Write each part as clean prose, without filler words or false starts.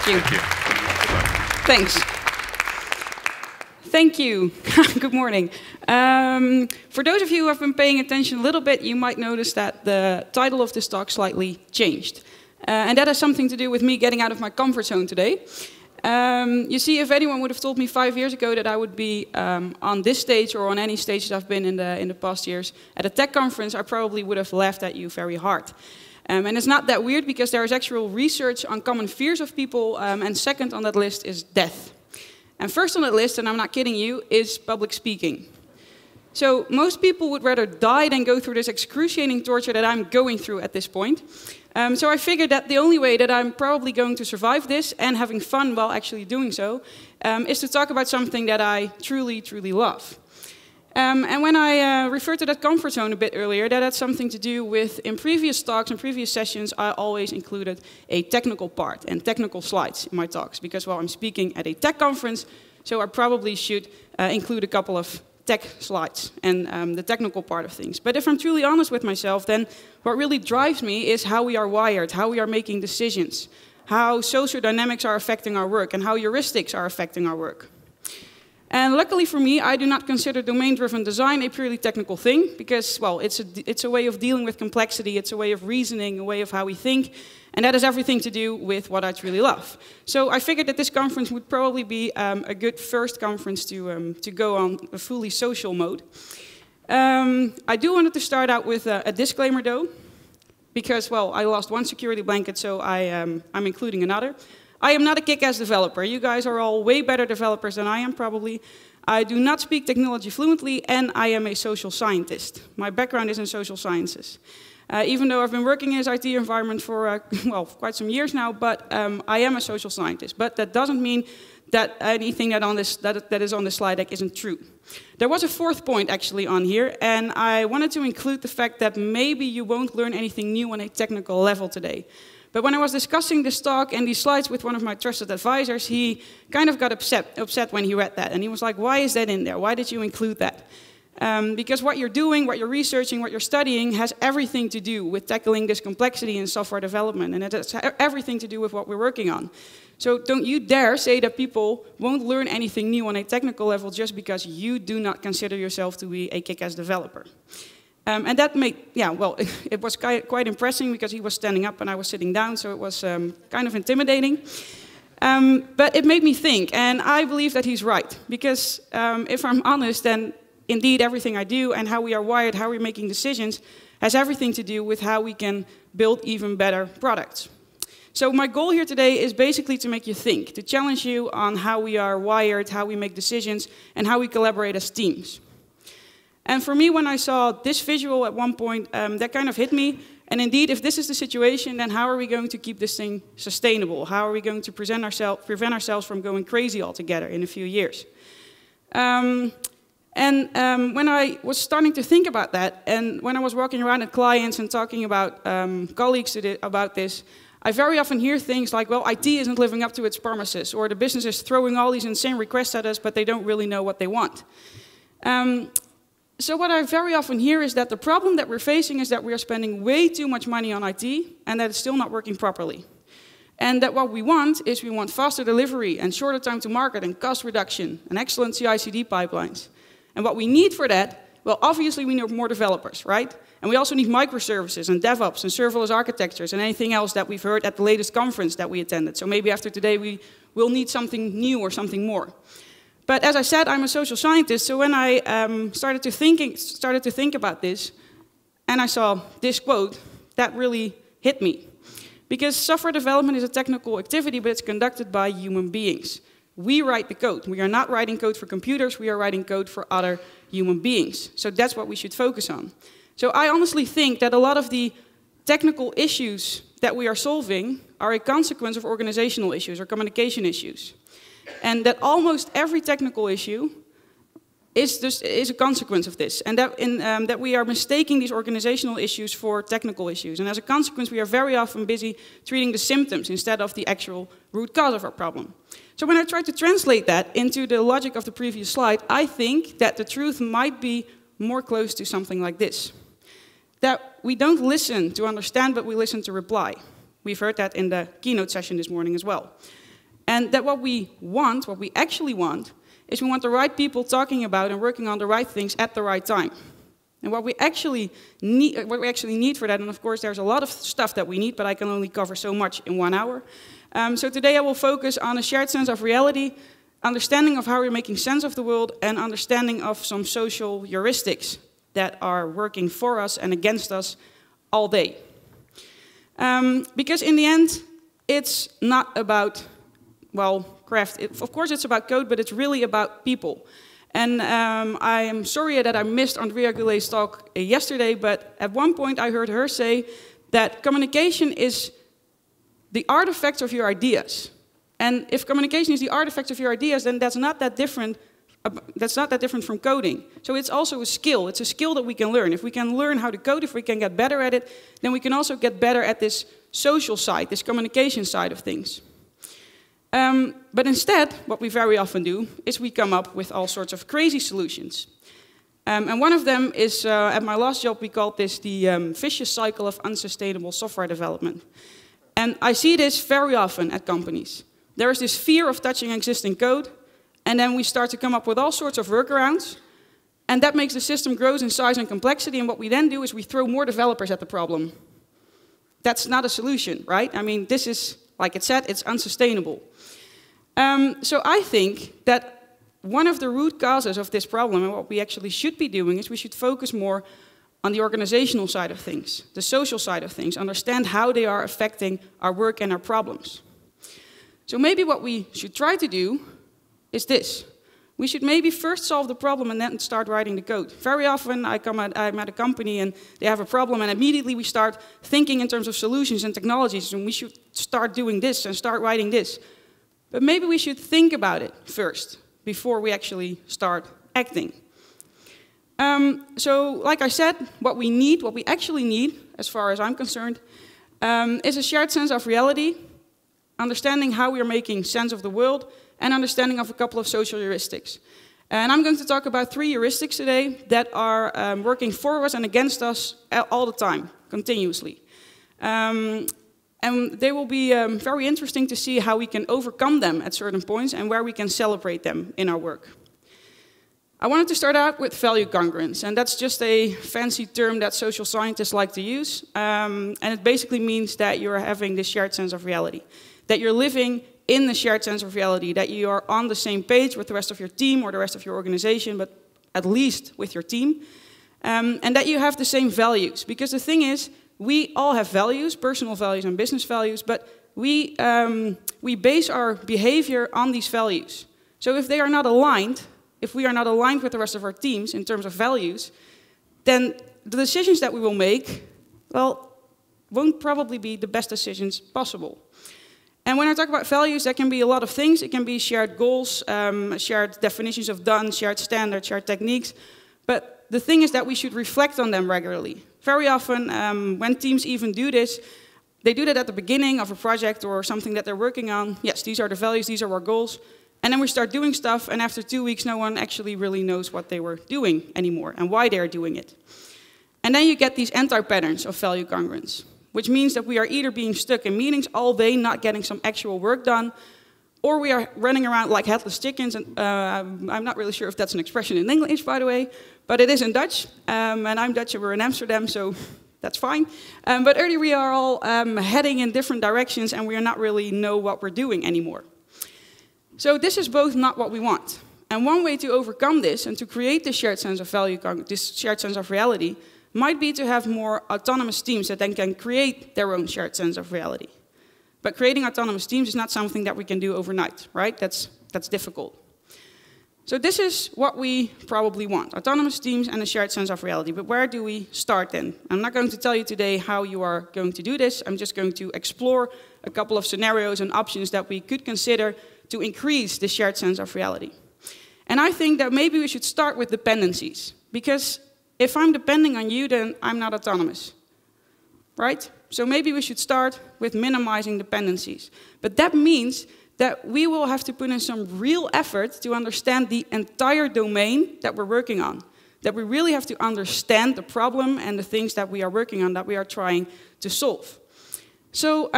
Thank you. Thanks. Thank you. Good morning. For those of you who have been paying attention a little bit, you might notice that the title of this talk slightly changed. And that has something to do with me getting out of my comfort zone today. You see, if anyone would have told me 5 years ago that I would be on this stage or on any stage that I've been in the past years at a tech conference, I probably would have laughed at you very hard. And it's not that weird because there is actual research on common fears of people, and second on that list is death. And first on that list, and I'm not kidding you, is public speaking. So most people would rather die than go through this excruciating torture that I'm going through at this point. So I figured that the only way that I'm probably going to survive this and having fun while actually doing so is to talk about something that I truly, truly love. And when I referred to that comfort zone a bit earlier, that had something to do with, in previous talks and previous sessions, I always included a technical part and technical slides in my talks, because, well, I'm speaking at a tech conference, so I probably should include a couple of tech slides and the technical part of things. But if I'm truly honest with myself, then what really drives me is how we are wired, how we are making decisions, how social dynamics are affecting our work, and how heuristics are affecting our work. And luckily for me, I do not consider domain-driven design a purely technical thing, because, well, it's a way of dealing with complexity, it's a way of reasoning, a way of how we think, and that has everything to do with what I truly love. So I figured that this conference would probably be a good first conference to go on a fully social mode. I do want to start out with a disclaimer, though, because, well, I lost one security blanket, so I'm including another. I am not a kick-ass developer. You guys are all way better developers than I am, probably. I do not speak technology fluently, and I am a social scientist. My background is in social sciences. Even though I've been working in this IT environment for, well, quite some years now, but I am a social scientist. But that doesn't mean that anything that is on this slide deck isn't true. There was a fourth point, actually, on here, and I wanted to include the fact that maybe you won't learn anything new on a technical level today. But when I was discussing this talk and these slides with one of my trusted advisors, he kind of got upset when he read that. And he was like, why is that in there? Why did you include that? Because what you're doing, what you're researching, what you're studying has everything to do with tackling this complexity in software development. And it has everything to do with what we're working on. So don't you dare say that people won't learn anything new on a technical level just because you do not consider yourself to be a kick-ass developer. And that made, yeah, well, it was quite impressive because he was standing up and I was sitting down, so it was kind of intimidating. But it made me think, and I believe that he's right. Because if I'm honest, then indeed everything I do and how we are wired, how we're making decisions, has everything to do with how we can build even better products. So my goal here today is basically to make you think, to challenge you on how we are wired, how we make decisions, and how we collaborate as teams. And for me, when I saw this visual at one point, that kind of hit me. And indeed, if this is the situation, then how are we going to keep this thing sustainable? How are we going to prevent ourselves from going crazy altogether in a few years? When I was starting to think about that, and when I was walking around at clients and talking about colleagues about this, I very often hear things like, well, IT isn't living up to its promises, or the business is throwing all these insane requests at us, but they don't really know what they want. So what I very often hear is that the problem that we're facing is that we are spending way too much money on IT and that it's still not working properly. And that what we want is we want faster delivery and shorter time to market and cost reduction and excellent CI/CD pipelines. And what we need for that, well, obviously we need more developers, right? And we also need microservices and DevOps and serverless architectures and anything else that we've heard at the latest conference that we attended. So maybe after today we will need something new or something more. But as I said, I'm a social scientist, so when I started to think about this, and I saw this quote, that really hit me. Because software development is a technical activity, but it's conducted by human beings. We write the code. We are not writing code for computers, we are writing code for other human beings. So that's what we should focus on. So I honestly think that a lot of the technical issues that we are solving are a consequence of organizational issues or communication issues. And that almost every technical issue is a consequence of this, and that we are mistaking these organizational issues for technical issues. And as a consequence, we are very often busy treating the symptoms instead of the actual root cause of our problem. So when I try to translate that into the logic of the previous slide, I think that the truth might be more close to something like this. That we don't listen to understand, but we listen to reply. We've heard that in the keynote session this morning as well. And that what we actually want, is we want the right people talking about and working on the right things at the right time. And what we actually need for that, and of course there's a lot of stuff that we need, but I can only cover so much in 1 hour. So today I will focus on a shared sense of reality, understanding of how we're making sense of the world, and understanding of some social heuristics that are working for us and against us all day. Because in the end, it's not about, well, craft. Of course it's about code, but it's really about people. And I am sorry that I missed Andrea Goulet's talk yesterday, but at one point I heard her say that communication is the artifact of your ideas. And if communication is the artifact of your ideas, then that's not that different from coding. So it's also a skill. It's a skill that we can learn. If we can learn how to code, if we can get better at it, then we can also get better at this social side, this communication side of things. But instead, what we very often do is we come up with all sorts of crazy solutions. And one of them is, at my last job, we called this the vicious cycle of unsustainable software development. And I see this very often at companies. There is this fear of touching existing code, and then we start to come up with all sorts of workarounds, and that makes the system grow in size and complexity, and what we then do is we throw more developers at the problem. That's not a solution, right? I mean, this is, like it said, it's unsustainable. So I think that one of the root causes of this problem, and what we actually should be doing, is we should focus more on the organizational side of things, the social side of things, understand how they are affecting our work and our problems. So maybe what we should try to do is this. We should maybe first solve the problem and then start writing the code. Very often I'm at a company and they have a problem, and immediately we start thinking in terms of solutions and technologies, and we should start doing this and start writing this. But maybe we should think about it first before we actually start acting. So like I said, what we actually need, as far as I'm concerned, is a shared sense of reality, understanding how we are making sense of the world, and understanding of a couple of social heuristics. And I'm going to talk about 3 heuristics today that are working for us and against us all the time, continuously. And they will be very interesting to see how we can overcome them at certain points and where we can celebrate them in our work. I wanted to start out with value congruence, and that's just a fancy term that social scientists like to use. And it basically means that you're having this shared sense of reality, that you're living in the shared sense of reality, that you are on the same page with the rest of your team or the rest of your organization, but at least with your team, and that you have the same values. Because the thing is, we all have values, personal values and business values, but we base our behavior on these values. So if they are not aligned, if we are not aligned with the rest of our teams in terms of values, then the decisions that we will make, well, won't probably be the best decisions possible. And when I talk about values, that can be a lot of things. It can be shared goals, shared definitions of done, shared standards, shared techniques. But the thing is that we should reflect on them regularly. Very often, when teams even do this, they do that at the beginning of a project or something that they're working on. Yes, these are the values, these are our goals. And then we start doing stuff, and after 2 weeks, no one actually really knows what they were doing anymore and why they're doing it. And then you get these antipatterns of value congruence, which means that we are either being stuck in meetings all day, not getting some actual work done, or we are running around like headless chickens. And I'm not really sure if that's an expression in English, by the way, but it is in Dutch. And I'm Dutch and we're in Amsterdam, so that's fine. But earlier we are all heading in different directions, and we are not really know what we're doing anymore. So this is both not what we want. And one way to overcome this and to create this shared sense of value, this shared sense of reality, might be to have more autonomous teams that then can create their own shared sense of reality. But creating autonomous teams is not something that we can do overnight, right? That's difficult. So this is what we probably want, autonomous teams and a shared sense of reality. But where do we start then? I'm not going to tell you today how you are going to do this. I'm just going to explore a couple of scenarios and options that we could consider to increase the shared sense of reality. And I think that maybe we should start with dependencies. Because if I'm depending on you, then I'm not autonomous. Right? So maybe we should start with minimizing dependencies. But that means that we will have to put in some real effort to understand the entire domain that we're working on. That we really have to understand the problem and the things that we are working on, that we are trying to solve. So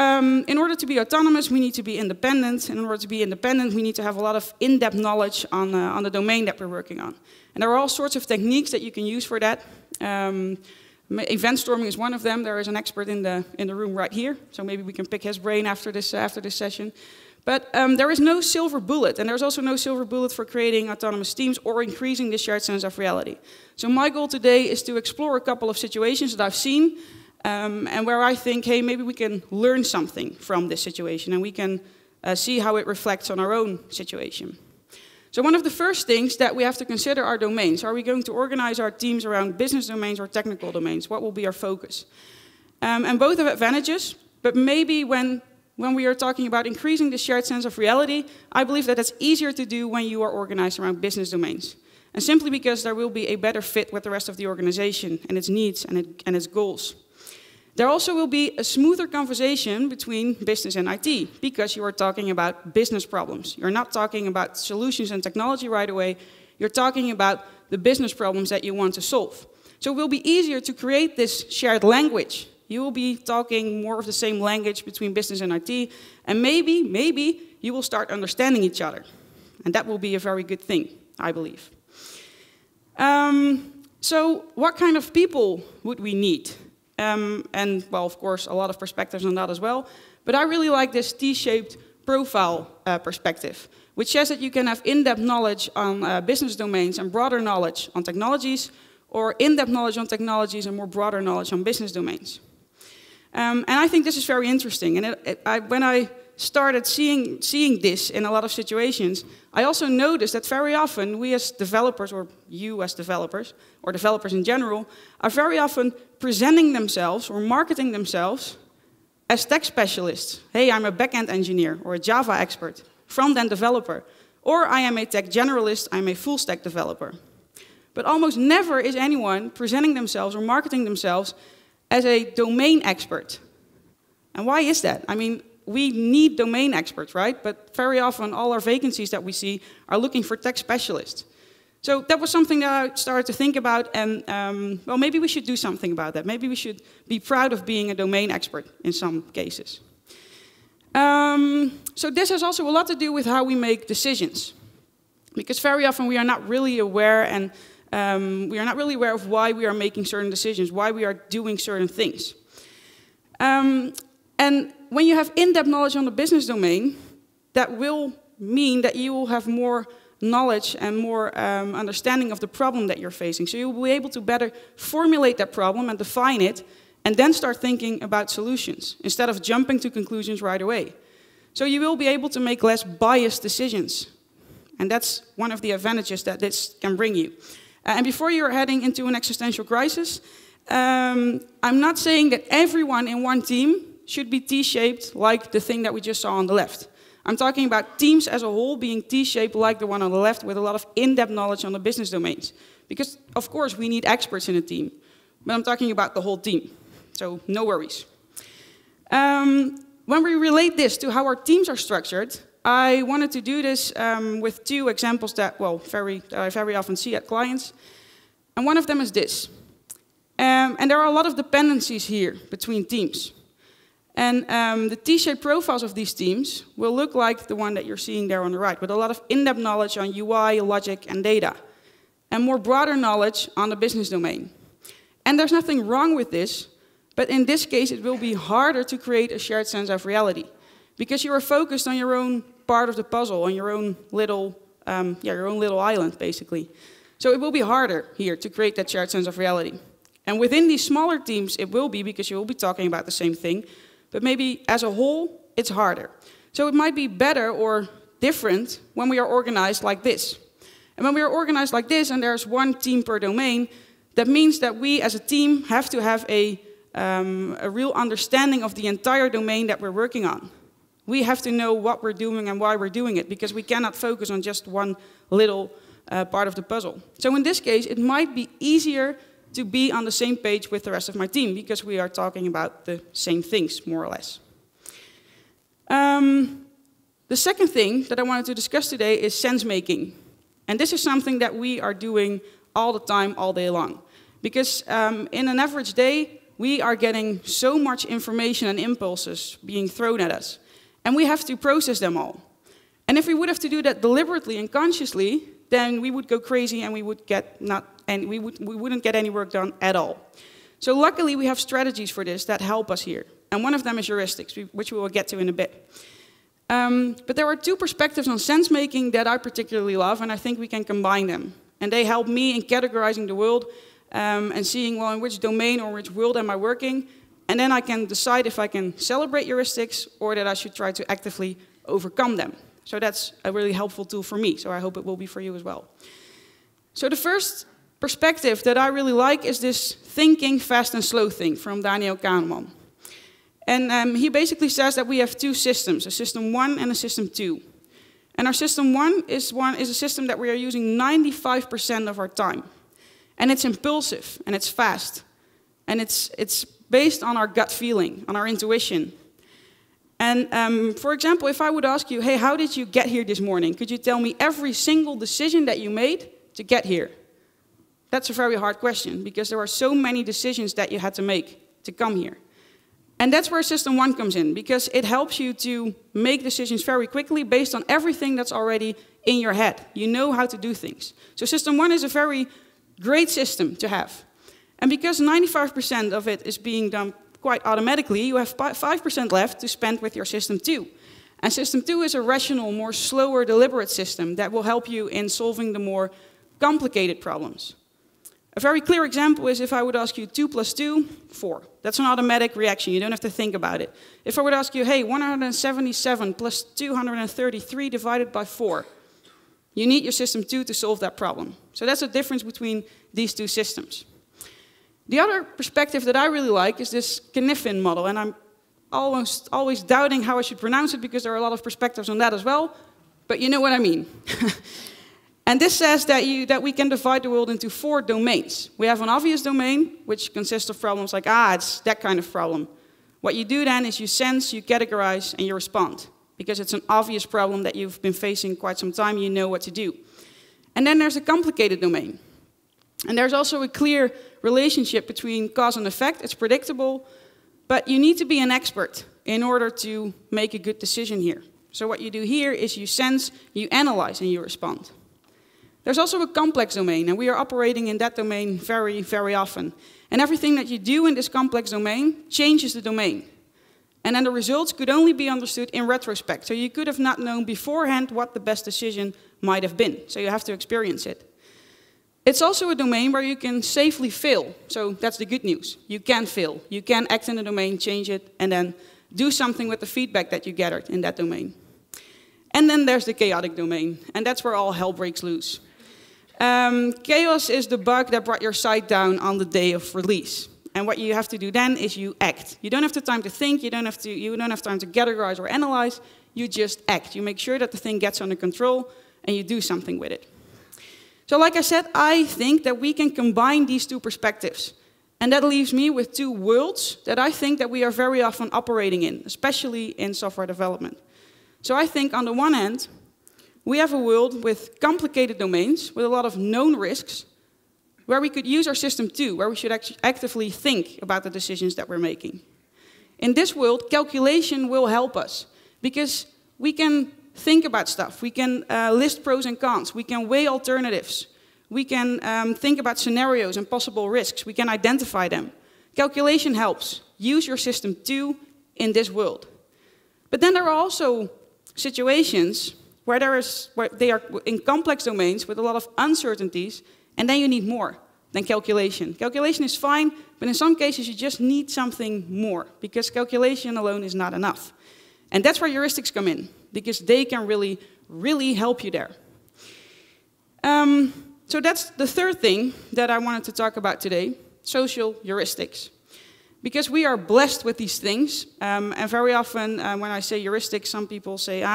in order to be autonomous, we need to be independent. And in order to be independent, we need to have a lot of in-depth knowledge on the domain that we're working on. And there are all sorts of techniques that you can use for that. Event storming is one of them. There is an expert in the room right here. So maybe we can pick his brain after this session. But there is no silver bullet, and there's also no silver bullet for creating autonomous teams or increasing the shared sense of reality. So my goal today is to explore a couple of situations that I've seen, and where I think, hey, maybe we can learn something from this situation, and we can see how it reflects on our own situation. So one of the first things that we have to consider are domains. Are we going to organize our teams around business domains or technical domains? What will be our focus? And both have advantages, but maybe when we are talking about increasing the shared sense of reality, I believe that it's easier to do when you are organized around business domains. And simply because there will be a better fit with the rest of the organization and its needs and its goals. There also will be a smoother conversation between business and IT, because you are talking about business problems. You're not talking about solutions and technology right away. You're talking about the business problems that you want to solve. So it will be easier to create this shared language. You will be talking more of the same language between business and IT, and maybe you will start understanding each other. And that will be a very good thing, I believe. So what kind of people would we need? And, well, of course, a lot of perspectives on that as well. But I really like this T-shaped profile perspective, which says that you can have in-depth knowledge on business domains and broader knowledge on technologies, or in-depth knowledge on technologies and more broader knowledge on business domains. And I think this is very interesting. And when I started seeing this in a lot of situations, I also noticed that very often we as developers, or you as developers, or developers in general, are very often presenting themselves or marketing themselves as tech specialists. Hey, I'm a back-end engineer or a Java expert, front-end developer, or I am a tech generalist, I'm a full-stack developer. But almost never is anyone presenting themselves or marketing themselves as a domain expert. And why is that? I mean, we need domain experts, right? But very often all our vacancies that we see are looking for tech specialists. So that was something that I started to think about, and well, maybe we should do something about that. Maybe we should be proud of being a domain expert in some cases. So this has also a lot to do with how we make decisions. Because very often we are not really aware, and we are not really aware of why we are making certain decisions, why we are doing certain things. And when you have in-depth knowledge on the business domain, that will mean that you will have more knowledge and more understanding of the problem that you're facing. So you'll be able to better formulate that problem and define it, and then start thinking about solutions, instead of jumping to conclusions right away. So you will be able to make less biased decisions. And that's one of the advantages that this can bring you. And before you're heading into an existential crisis, I'm not saying that everyone in one team should be T-shaped like the thing that we just saw on the left. I'm talking about teams as a whole being T-shaped like the one on the left, with a lot of in-depth knowledge on the business domains. Because, of course, we need experts in a team. But I'm talking about the whole team. So no worries. When we relate this to how our teams are structured, I wanted to do this with two examples that, well, I very often see at clients. And one of them is this. And there are a lot of dependencies here between teams. And the T-shaped profiles of these teams will look like the one that you're seeing there on the right, with a lot of in-depth knowledge on UI, logic, and data, and more broader knowledge on the business domain. And there's nothing wrong with this, but in this case it will be harder to create a shared sense of reality, because you are focused on your own part of the puzzle, on your own little island, basically. So it will be harder here to create that shared sense of reality. And within these smaller teams it will be, because you will be talking about the same thing, but maybe as a whole, it's harder. So it might be better or different when we are organized like this. And when we are organized like this, and there's one team per domain, that means that we as a team have to have a real understanding of the entire domain that we're working on. We have to know what we're doing and why we're doing it, because we cannot focus on just one little part of the puzzle. So in this case, it might be easier to be on the same page with the rest of my team because we are talking about the same things, more or less. The second thing that I wanted to discuss today is sense-making. And this is something that we are doing all the time, all day long. Because in an average day, we are getting so much information and impulses being thrown at us. And we have to process them all. And if we would have to do that deliberately and consciously, then we would go crazy and we wouldn't get any work done at all. So luckily, we have strategies for this that help us here. And one of them is heuristics, which we will get to in a bit. But there are two perspectives on sense-making that I particularly love, and I think we can combine them. And they help me in categorizing the world and seeing, well, in which domain or which world am I working. And then I can decide if I can celebrate heuristics or that I should try to actively overcome them. So that's a really helpful tool for me, so I hope it will be for you as well. So the first perspective that I really like is this thinking fast and slow thing from Daniel Kahneman. And he basically says that we have two systems, a system 1 and a system 2. And our system 1 is a system that we are using 95% of our time. And it's impulsive, and it's fast. And it's based on our gut feeling, on our intuition. And for example, if I would ask you, hey, how did you get here this morning? Could you tell me every single decision that you made to get here? That's a very hard question, because there are so many decisions that you had to make to come here. And that's where System 1 comes in, because it helps you to make decisions very quickly based on everything that's already in your head. You know how to do things. So System 1 is a very great system to have. And because 95% of it is being done quite automatically, you have 5% left to spend with your System 2. And System 2 is a rational, more slower, deliberate system that will help you in solving the more complicated problems. A very clear example is if I would ask you 2 plus 2, 4. That's an automatic reaction. You don't have to think about it. If I would ask you, hey, 177 plus 233 divided by 4, you need your System 2 to solve that problem. So that's the difference between these two systems. The other perspective that I really like is this Keynesian Model, and I'm always doubting how I should pronounce it because there are a lot of perspectives on that as well, but you know what I mean. And this says that we can divide the world into 4 domains. We have an obvious domain, which consists of problems like, it's that kind of problem. What you do then is you sense, you categorize, and you respond. Because it's an obvious problem that you've been facing quite some time, you know what to do. And then there's a complicated domain. And there's also a clear relationship between cause and effect. It's predictable, but you need to be an expert in order to make a good decision here. So what you do here is you sense, you analyze, and you respond. There's also a complex domain, and we are operating in that domain very, very often. And everything that you do in this complex domain changes the domain. And then the results could only be understood in retrospect. So you could have not known beforehand what the best decision might have been. So you have to experience it. It's also a domain where you can safely fail. So that's the good news. You can fail. You can act in the domain, change it, and then do something with the feedback that you gathered in that domain. And then there's the chaotic domain, and that's where all hell breaks loose. Chaos is the bug that brought your site down on the day of release. And what you have to do then is you act. You don't have the time to think, you don't have time to categorize or analyze, you just act. You make sure that the thing gets under control and you do something with it. So like I said, I think that we can combine these two perspectives. And that leaves me with 2 worlds that I think that we are very often operating in, especially in software development. So I think on the one hand, we have a world with complicated domains, with a lot of known risks, where we could use our System 2, where we should actively think about the decisions that we're making. In this world, calculation will help us, because we can think about stuff, we can list pros and cons, we can weigh alternatives, we can think about scenarios and possible risks, we can identify them. Calculation helps. Use your System 2 in this world. But then there are also situations where they are in complex domains with a lot of uncertainties, and then you need more than calculation. Calculation is fine, but in some cases you just need something more, because calculation alone is not enough. And that's where heuristics come in, because they can really, really help you there. So that's the third thing that I wanted to talk about today, social heuristics. Because we are blessed with these things, and very often when I say heuristics, some people say,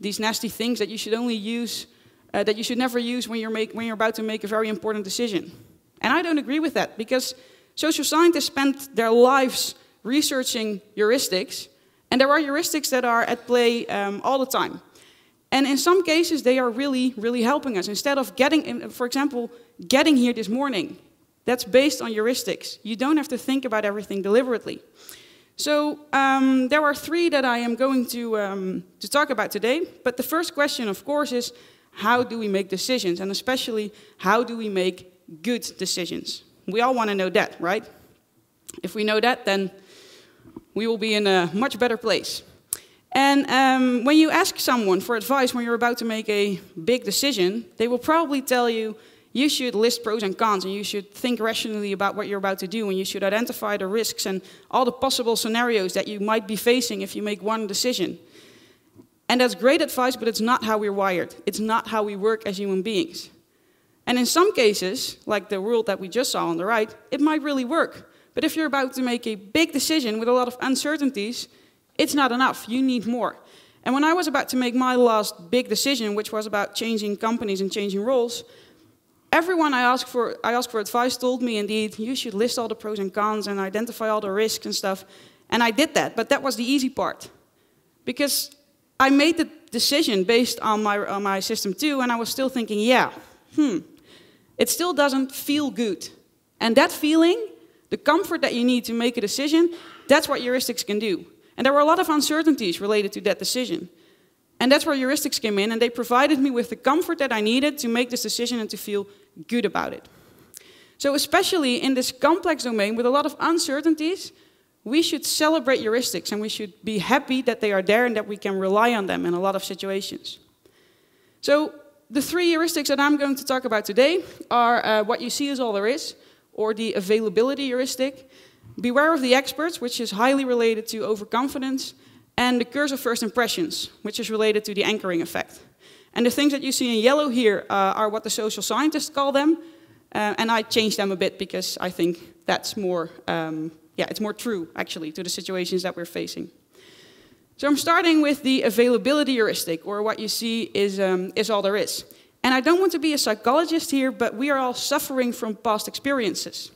these nasty things that you should only use that you should never use when you're about to make a very important decision. And I don't agree with that, because social scientists spend their lives researching heuristics, and there are heuristics that are at play all the time. And in some cases, they are really, really helping us. Instead of for example, getting here this morning, that's based on heuristics. You don't have to think about everything deliberately. So there are three that I am going to talk about today. But the first question, of course, is how do we make decisions? And especially, how do we make good decisions? We all want to know that, right? If we know that, then we will be in a much better place. And when you ask someone for advice when you're about to make a big decision, they will probably tell you, you should list pros and cons, and you should think rationally about what you're about to do, and you should identify the risks and all the possible scenarios that you might be facing if you make one decision. And that's great advice, but it's not how we're wired. It's not how we work as human beings. And in some cases, like the world that we just saw on the right, it might really work. But if you're about to make a big decision with a lot of uncertainties, it's not enough. You need more. And when I was about to make my last big decision, which was about changing companies and changing roles, everyone I asked for advice told me, indeed, you should list all the pros and cons and identify all the risks and stuff. And I did that, but that was the easy part. Because I made the decision based on my system 2, and I was still thinking, yeah, it still doesn't feel good. And that feeling, the comfort that you need to make a decision, that's what heuristics can do. And there were a lot of uncertainties related to that decision. And that's where heuristics came in, and they provided me with the comfort that I needed to make this decision and to feel good about it. So especially in this complex domain with a lot of uncertainties, we should celebrate heuristics, and we should be happy that they are there and that we can rely on them in a lot of situations. So the three heuristics that I'm going to talk about today are what you see is all there is, or the availability heuristic, beware of the experts, which is highly related to overconfidence, and the curse of first impressions, which is related to the anchoring effect. And the things that you see in yellow here are what the social scientists call them, and I changed them a bit because I think that's more, it's more true, actually, to the situations that we're facing. So I'm starting with the availability heuristic, or what you see is all there is. And I don't want to be a psychologist here, but we are all suffering from past experiences.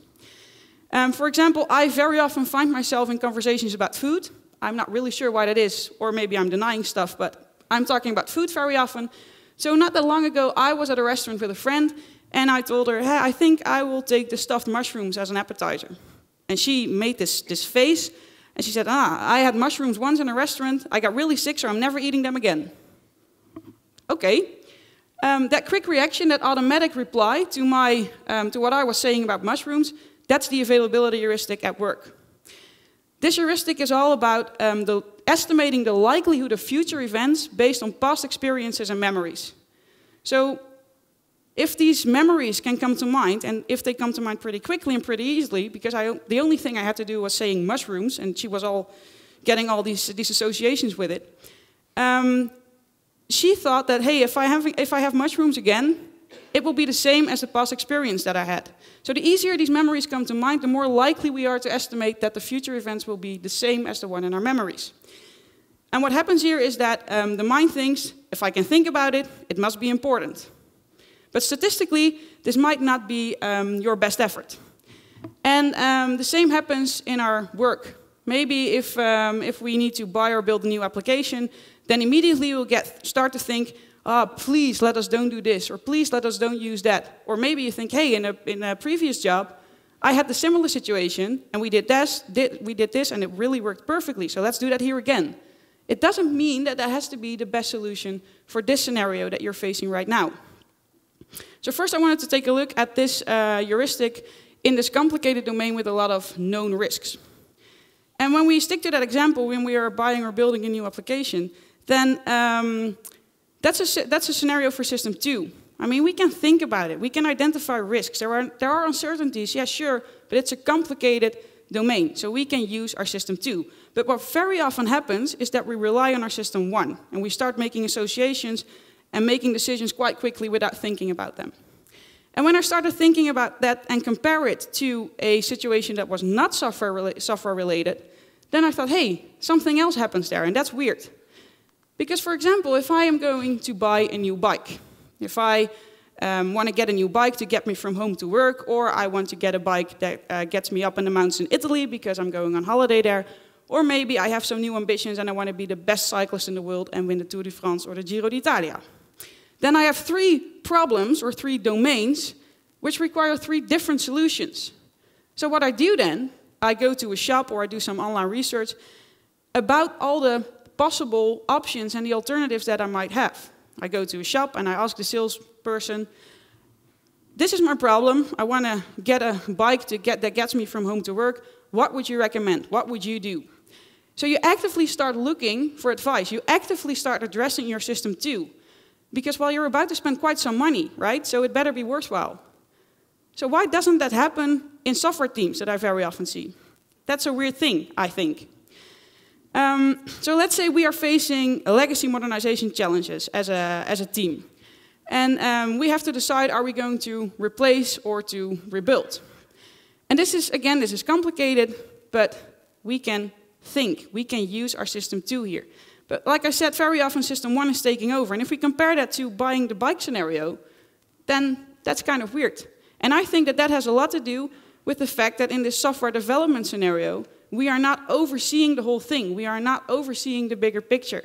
For example, I very often find myself in conversations about food. I'm not really sure why that is, or maybe I'm denying stuff, but I'm talking about food very often. So not that long ago, I was at a restaurant with a friend, and I told her, hey, I think I will take the stuffed mushrooms as an appetizer. And she made this face, and she said, I had mushrooms once in a restaurant, I got really sick, so I'm never eating them again. Okay. That quick reaction, that automatic reply to what I was saying about mushrooms, that's the availability heuristic at work. This heuristic is all about estimating the likelihood of future events based on past experiences and memories. So if these memories can come to mind, and if they come to mind pretty quickly and pretty easily, because the only thing I had to do was saying mushrooms, and she was all getting all these associations with it, she thought that, hey, if I have mushrooms again, it will be the same as the past experience that I had. So the easier these memories come to mind, the more likely we are to estimate that the future events will be the same as the one in our memories. And what happens here is that the mind thinks, if I can think about it, it must be important. But statistically, this might not be your best effort. And the same happens in our work. Maybe if we need to buy or build a new application, then immediately we'll start to think, please let us don't do this, or please let us don't use that. Or maybe you think, hey, in a previous job, I had the similar situation, and we did this, and it really worked perfectly, so let's do that here again. It doesn't mean that that has to be the best solution for this scenario that you're facing right now. So first I wanted to take a look at this heuristic in this complicated domain with a lot of known risks. And when we stick to that example, when we are buying or building a new application, then that's a scenario for system 2. I mean, we can think about it. We can identify risks. There are uncertainties, yeah, sure, but it's a complicated domain, so we can use our system 2. But what very often happens is that we rely on our system 1, and we start making associations and making decisions quite quickly without thinking about them. And when I started thinking about that and compare it to a situation that was not software related, then I thought, hey, something else happens there, and that's weird. Because, for example, if I am going to buy a new bike, If I want to get a new bike to get me from home to work, or I want to get a bike that gets me up in the mountains in Italy because I'm going on holiday there, or maybe I have some new ambitions and I want to be the best cyclist in the world and win the Tour de France or the Giro d'Italia. Then I have 3 problems or 3 domains which require 3 different solutions. So what I do then, I go to a shop or I do some online research about all the possible options and the alternatives that I might have. I go to a shop and I ask the salesperson, this is my problem, I want to get a bike that gets me from home to work, what would you recommend, what would you do? So you actively start looking for advice, you actively start addressing your system too. Because, well, you're about to spend quite some money, right? So it better be worthwhile. So why doesn't that happen in software teams that I very often see? That's a weird thing, I think. So let's say we are facing legacy modernization challenges as a team. And we have to decide, are we going to replace or to rebuild? And this is complicated, but we can think. We can use our system 2 here. But like I said, very often system 1 is taking over. And if we compare that to buying the bike scenario, then that's kind of weird. And I think that that has a lot to do with the fact that in this software development scenario, we are not overseeing the whole thing. We are not overseeing the bigger picture.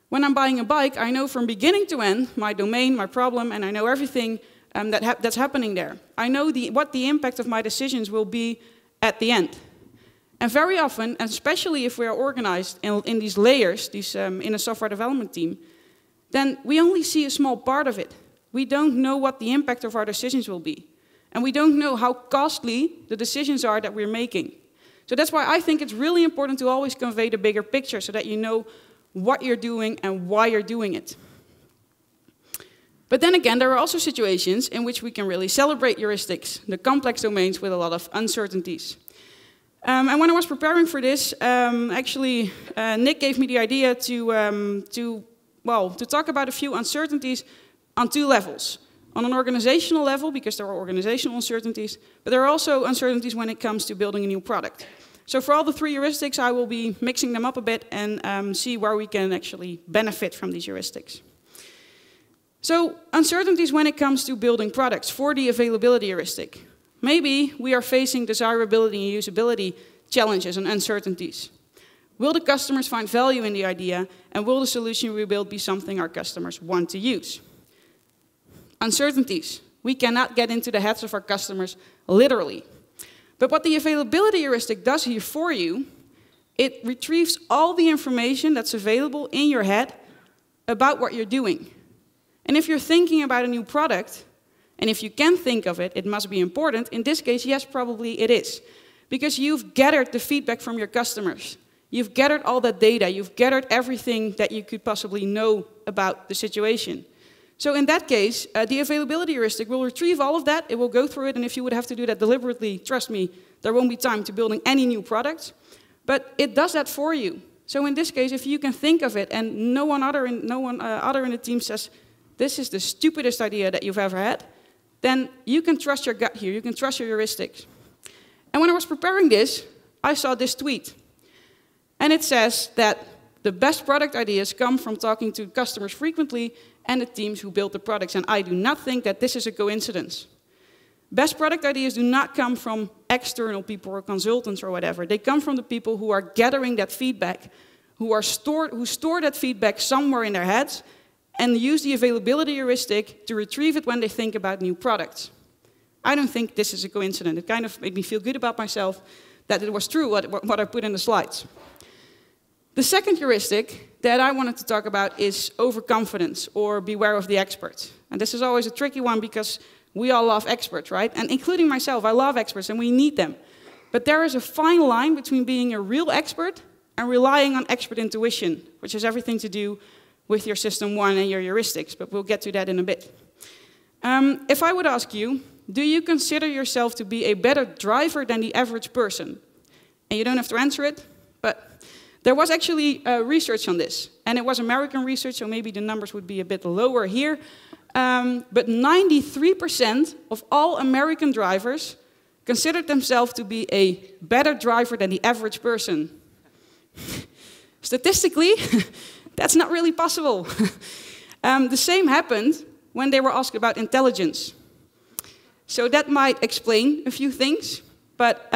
When I'm buying a bike, I know from beginning to end my domain, my problem, and I know everything that's happening there. I know what the impact of my decisions will be at the end. And very often, and especially if we are organized in these layers, in a software development team, then we only see a small part of it. We don't know what the impact of our decisions will be. And we don't know how costly the decisions are that we're making. So that's why I think it's really important to always convey the bigger picture so that you know what you're doing and why you're doing it. But then again, there are also situations in which we can really celebrate heuristics, the complex domains with a lot of uncertainties. And when I was preparing for this, actually, Nick gave me the idea to talk about a few uncertainties on 2 levels. On an organizational level, because there are organizational uncertainties, but there are also uncertainties when it comes to building a new product. So for all the 3 heuristics, I will be mixing them up a bit and see where we can actually benefit from these heuristics. So uncertainties when it comes to building products for the availability heuristic. Maybe we are facing desirability and usability challenges and uncertainties. Will the customers find value in the idea, and will the solution we build be something our customers want to use? Uncertainties. We cannot get into the heads of our customers literally. But what the availability heuristic does here for you, it retrieves all the information that's available in your head about what you're doing. And if you're thinking about a new product, and if you can think of it, it must be important. In this case, yes, probably it is. Because you've gathered the feedback from your customers. You've gathered all that data. You've gathered everything that you could possibly know about the situation. So in that case, the availability heuristic will retrieve all of that. It will go through it. And if you would have to do that deliberately, trust me, there won't be time to building any new products. But it does that for you. So in this case, if you can think of it and no one other in the team says, this is the stupidest idea that you've ever had, then you can trust your gut here. You can trust your heuristics. And when I was preparing this, I saw this tweet. And it says that the best product ideas come from talking to customers frequently and the teams who build the products. And I do not think that this is a coincidence. Best product ideas do not come from external people or consultants or whatever. They come from the people who are gathering that feedback, who store that feedback somewhere in their heads and use the availability heuristic to retrieve it when they think about new products. I don't think this is a coincidence. It kind of made me feel good about myself that it was true what I put in the slides. The second heuristic that I wanted to talk about is overconfidence, or beware of the experts. And this is always a tricky one because we all love experts, right? And including myself, I love experts and we need them. But there is a fine line between being a real expert and relying on expert intuition, which has everything to do with your system 1 and your heuristics, but we'll get to that in a bit. If I would ask you, do you consider yourself to be a better driver than the average person? And you don't have to answer it, but there was actually research on this. And it was American research, so maybe the numbers would be a bit lower here. But 93% of all American drivers considered themselves to be a better driver than the average person. Statistically, that's not really possible. The same happened when they were asked about intelligence. So that might explain a few things, but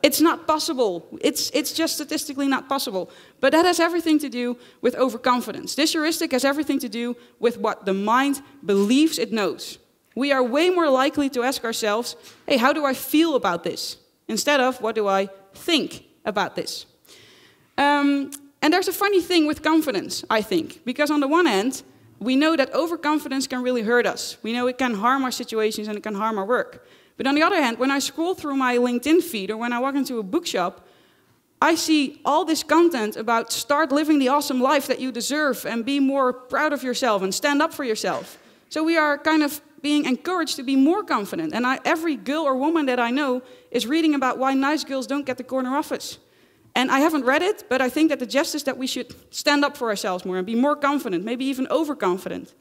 it's not possible. It's just statistically not possible. But that has everything to do with overconfidence. This heuristic has everything to do with what the mind believes it knows. We are way more likely to ask ourselves, hey, how do I feel about this? Instead of, what do I think about this? And there's a funny thing with confidence, I think. Because on the one hand, we know that overconfidence can really hurt us. We know it can harm our situations and it can harm our work. But on the other hand, when I scroll through my LinkedIn feed or when I walk into a bookshop, I see all this content about start living the awesome life that you deserve and be more proud of yourself and stand up for yourself. So we are kind of being encouraged to be more confident. And every girl or woman that I know is reading about why nice girls don't get the corner office. And I haven't read it, but I think that the gist is that we should stand up for ourselves more and be more confident, maybe even overconfident.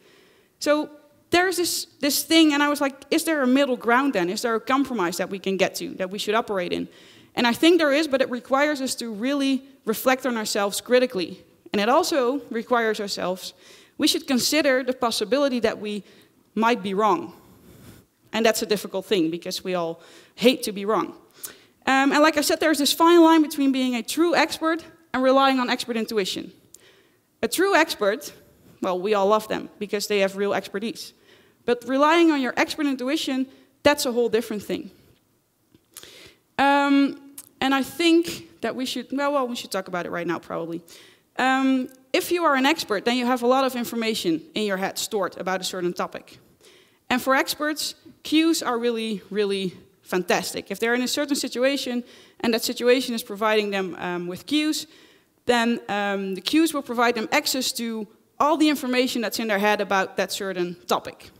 So there's this thing, and I was like, is there a middle ground then? Is there a compromise that we can get to, that we should operate in? And I think there is, but it requires us to really reflect on ourselves critically. And it also requires ourselves, we should consider the possibility that we might be wrong. And that's a difficult thing, because we all hate to be wrong. And like I said, there's this fine line between being a true expert and relying on expert intuition. A true expert, well, we all love them because they have real expertise. But relying on your expert intuition, that's a whole different thing. And I think that we should, well, we should talk about it right now, probably. If you are an expert, then you have a lot of information in your head stored about a certain topic. And for experts, cues are really, really fantastic. If they're in a certain situation and that situation is providing them with cues, then the cues will provide them access to all the information that's in their head about that certain topic.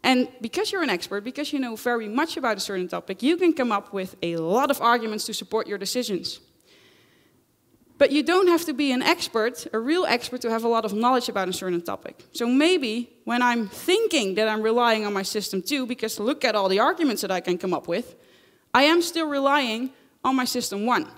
And because you're an expert, because you know very much about a certain topic, you can come up with a lot of arguments to support your decisions. But you don't have to be an expert, a real expert, to have a lot of knowledge about a certain topic. So maybe when I'm thinking that I'm relying on my system too, because look at all the arguments that I can come up with, I am still relying on my system 1.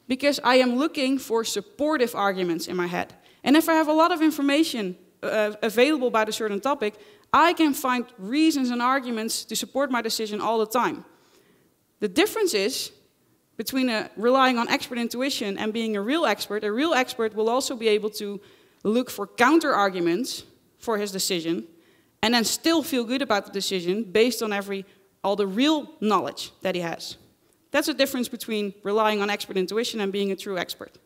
Because I am looking for supportive arguments in my head. And if I have a lot of information available about a certain topic, I can find reasons and arguments to support my decision all the time. The difference is, between relying on expert intuition and being a real expert will also be able to look for counter-arguments for his decision and then still feel good about the decision based on all the real knowledge that he has. That's the difference between relying on expert intuition and being a true expert.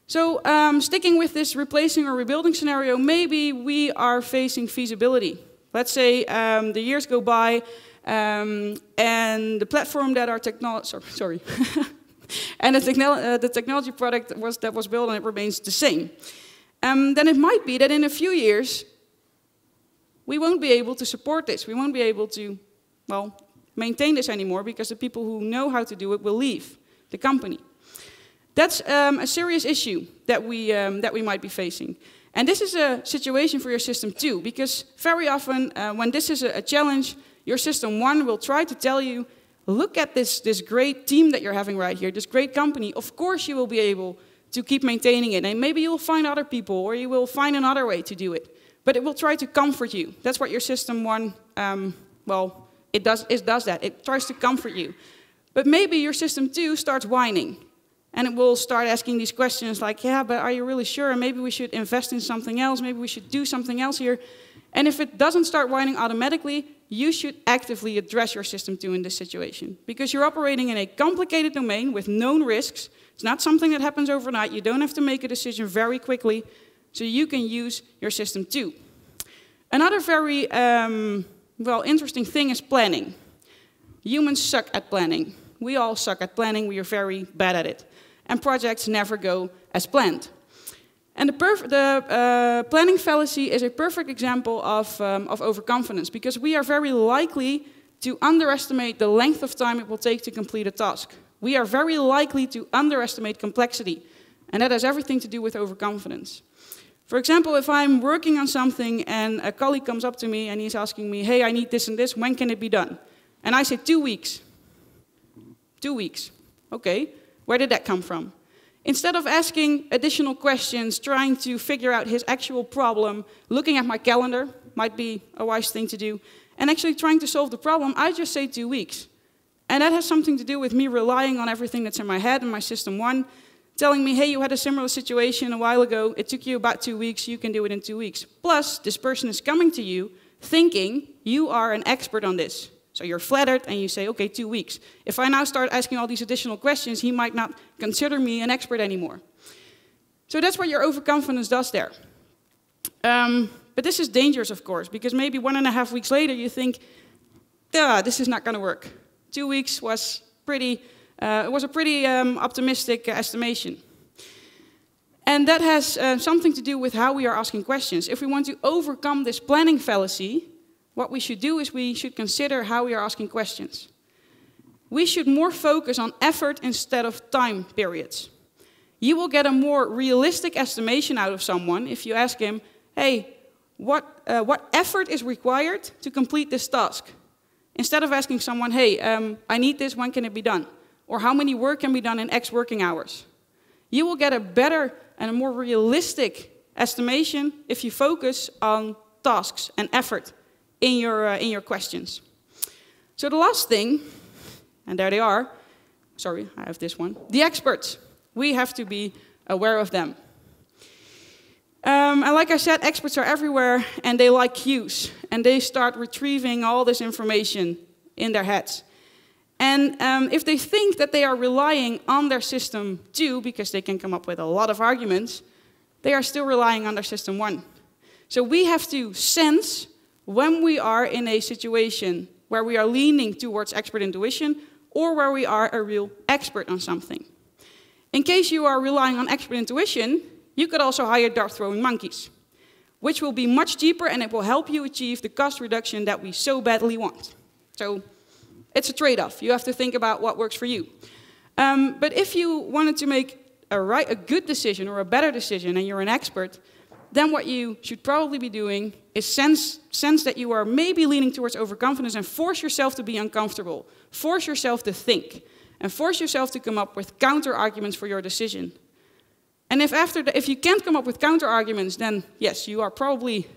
So sticking with this replacing or rebuilding scenario, maybe we are facing feasibility. Let's say the years go by, and the platform that our technology, and the technology product that was built on it remains the same. Then it might be that in a few years, we won't be able to support this. We won't be able to, well, maintain this anymore because the people who know how to do it will leave the company. That's a serious issue that we might be facing. And this is a situation for your system too, because very often when this is a challenge, your system 1 will try to tell you, look at this great team that you're having right here, this great company. Of course you will be able to keep maintaining it, and maybe you'll find other people, or you will find another way to do it. But it will try to comfort you. That's what your system 1, well, it does that. It tries to comfort you. But maybe your system 2 starts whining. And it will start asking these questions like, yeah, but are you really sure? Maybe we should invest in something else. Maybe we should do something else here. And if it doesn't start whining automatically, you should actively address your system 2 in this situation. Because you're operating in a complicated domain with known risks. It's not something that happens overnight. You don't have to make a decision very quickly. So you can use your system 2. Another very interesting thing is planning. Humans suck at planning. We all suck at planning. We are very bad at it. And projects never go as planned. And the planning fallacy is a perfect example of overconfidence, because we are very likely to underestimate the length of time it will take to complete a task. We are very likely to underestimate complexity, and that has everything to do with overconfidence. For example, if I'm working on something and a colleague comes up to me and he's asking me, hey, I need this and this, when can it be done? And I say 2 weeks. 2 weeks. Okay. Where did that come from? Instead of asking additional questions, trying to figure out his actual problem, looking at my calendar might be a wise thing to do, and actually trying to solve the problem, I just say 2 weeks. And that has something to do with me relying on everything that's in my head and my system 1, telling me, hey, you had a similar situation a while ago, it took you about 2 weeks, you can do it in 2 weeks. Plus, this person is coming to you thinking you are an expert on this. So you're flattered and you say, okay, 2 weeks. If I now start asking all these additional questions, he might not consider me an expert anymore. So that's what your overconfidence does there. But this is dangerous, of course, because maybe 1.5 weeks later you think, this is not going to work. 2 weeks was a pretty optimistic estimation. And that has something to do with how we are asking questions. If we want to overcome this planning fallacy, what we should do is we should consider how we are asking questions. We should more focus on effort instead of time periods. You will get a more realistic estimation out of someone if you ask him, hey, what effort is required to complete this task? Instead of asking someone, hey, I need this, when can it be done? Or how many work can be done in X working hours? You will get a better and a more realistic estimation if you focus on tasks and effort in your questions. So the last thing, and there they are, sorry, I have this one, the experts. We have to be aware of them. And like I said, experts are everywhere and they like cues and they start retrieving all this information in their heads. And if they think that they are relying on their system 2, because they can come up with a lot of arguments, they are still relying on their system 1. So we have to sense when we are in a situation where we are leaning towards expert intuition or where we are a real expert on something. In case you are relying on expert intuition, you could also hire dart-throwing monkeys, which will be much cheaper and it will help you achieve the cost reduction that we so badly want. So it's a trade-off. You have to think about what works for you. But if you wanted to make a good decision or a better decision and you're an expert, then what you should probably be doing is sense that you are maybe leaning towards overconfidence and force yourself to be uncomfortable. Force yourself to think and force yourself to come up with counter-arguments for your decision. And if you can't come up with counter-arguments, then yes, you are probably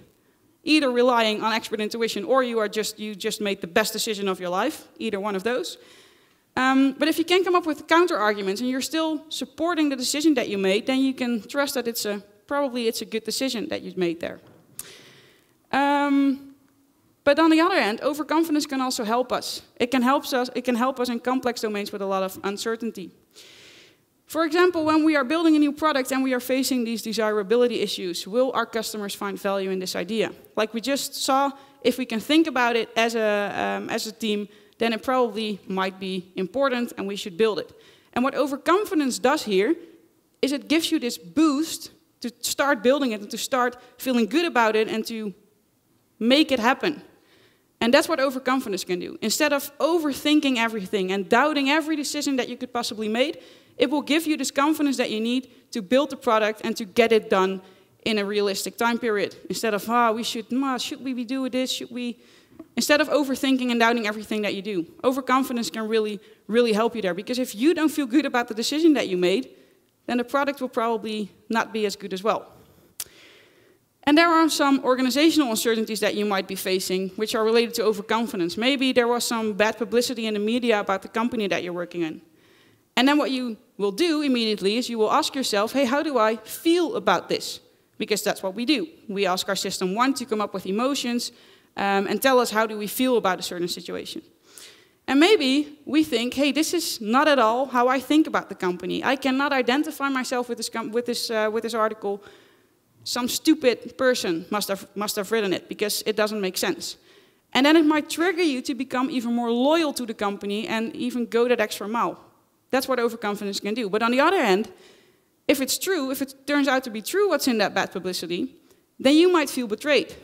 either relying on expert intuition or you just made the best decision of your life, either one of those. But if you can come up with counter-arguments and you're still supporting the decision that you made, then you can trust that probably it's a good decision that you've made there. But on the other hand, overconfidence can also help us. It can help us in complex domains with a lot of uncertainty. For example, when we are building a new product and we are facing these desirability issues, will our customers find value in this idea? Like we just saw, if we can think about it as a team, then it probably might be important and we should build it. And what overconfidence does here is it gives you this boost to start building it and to start feeling good about it and to make it happen. And that's what overconfidence can do. Instead of overthinking everything and doubting every decision that you could possibly make, it will give you this confidence that you need to build the product and to get it done in a realistic time period. Instead of, should we be doing this? Should we? Instead of overthinking and doubting everything that you do. Overconfidence can really, really help you there. Because if you don't feel good about the decision that you made, then the product will probably not be as good as well. And there are some organizational uncertainties that you might be facing, which are related to overconfidence. Maybe there was some bad publicity in the media about the company that you're working in. And then what you will do immediately is you will ask yourself, hey, how do I feel about this? Because that's what we do. We ask our system 1 to come up with emotions and tell us how do we feel about a certain situation. And maybe we think, hey, this is not at all how I think about the company. I cannot identify myself with this article. Some stupid person must have written it because it doesn't make sense. And then it might trigger you to become even more loyal to the company and even go that extra mile. That's what overconfidence can do. But on the other hand, if it's true, if it turns out to be true what's in that bad publicity, then you might feel betrayed.